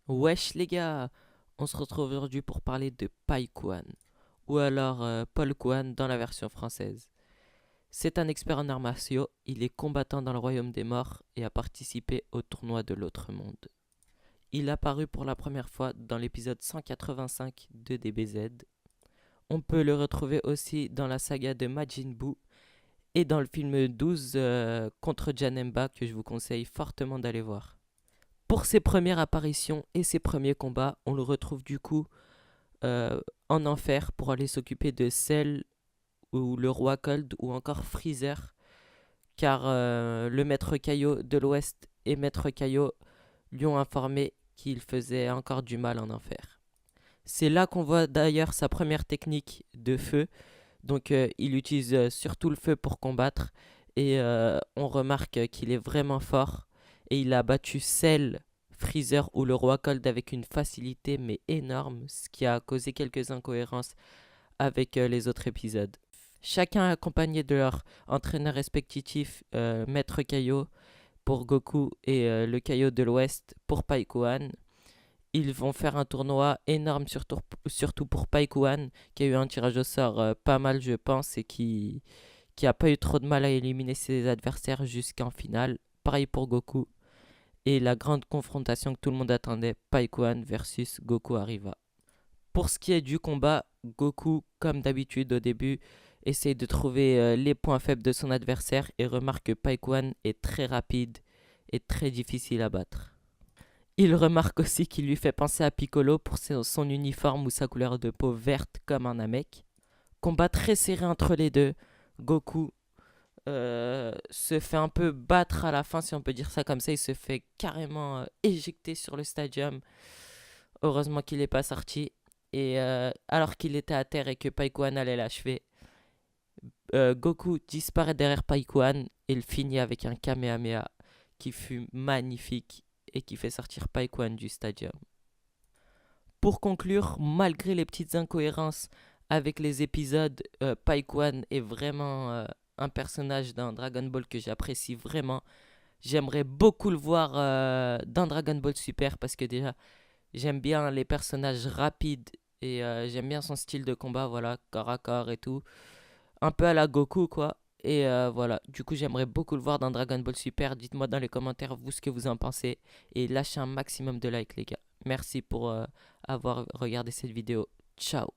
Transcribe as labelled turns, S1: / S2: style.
S1: Wesh les gars, on se retrouve aujourd'hui pour parler de Pai Kuan, ou alors Paul Kuan dans la version française. C'est un expert en arts martiaux, il est combattant dans le royaume des morts et a participé au tournoi de l'autre monde. Il est apparu pour la première fois dans l'épisode 185 de DBZ. On peut le retrouver aussi dans la saga de Majin Buu et dans le film 12 contre Janemba que je vous conseille fortement d'aller voir. Pour ses premières apparitions et ses premiers combats, on le retrouve du coup euh, en enfer pour aller s'occuper de Cell ou le roi Cold ou encore Freezer, car le maître Kaio de l'Ouest et maître Kaio lui ont informé qu'il faisait encore du mal en enfer. C'est là qu'on voit d'ailleurs sa première technique de feu, donc il utilise surtout le feu pour combattre et on remarque qu'il est vraiment fort et il a battu Cell, Freezer ou le roi Cold avec une facilité mais énorme, ce qui a causé quelques incohérences avec les autres épisodes. Chacun accompagné de leur entraîneur respectif, Maître Kaio pour Goku et le Kaio de l'Ouest pour Pai Kuan. Ils vont faire un tournoi énorme, surtout pour Pai Kuan, qui a eu un tirage au sort pas mal, je pense, et qui a pas eu trop de mal à éliminer ses adversaires jusqu'en finale. Pareil pour Goku. Et la grande confrontation que tout le monde attendait, Pai Kuan versus Goku arriva. Pour ce qui est du combat, Goku, comme d'habitude au début, essaye de trouver les points faibles de son adversaire et remarque que Pai Kuan est très rapide et très difficile à battre. Il remarque aussi qu'il lui fait penser à Piccolo pour son uniforme ou sa couleur de peau verte comme un Namek. Combat très serré entre les deux. Goku se fait un peu battre à la fin, si on peut dire ça comme ça. Il se fait carrément éjecter sur le stadium. Heureusement qu'il n'est pas sorti. Et alors qu'il était à terre et que Pai Kuan allait l'achever, Goku disparaît derrière Pai Kuan et il finit avec un Kamehameha qui fut magnifique et qui fait sortir Pai Kuan du stadium. Pour conclure, malgré les petites incohérences avec les épisodes, Pai Kuan est vraiment un personnage dans Dragon Ball que j'apprécie vraiment. J'aimerais beaucoup le voir dans Dragon Ball Super parce que déjà, j'aime bien les personnages rapides et j'aime bien son style de combat, voilà, corps à corps et tout. Un peu à la Goku, quoi. Et voilà, du coup, j'aimerais beaucoup le voir dans Dragon Ball Super. Dites-moi dans les commentaires, vous, ce que vous en pensez. Et lâchez un maximum de likes, les gars. Merci pour avoir regardé cette vidéo. Ciao.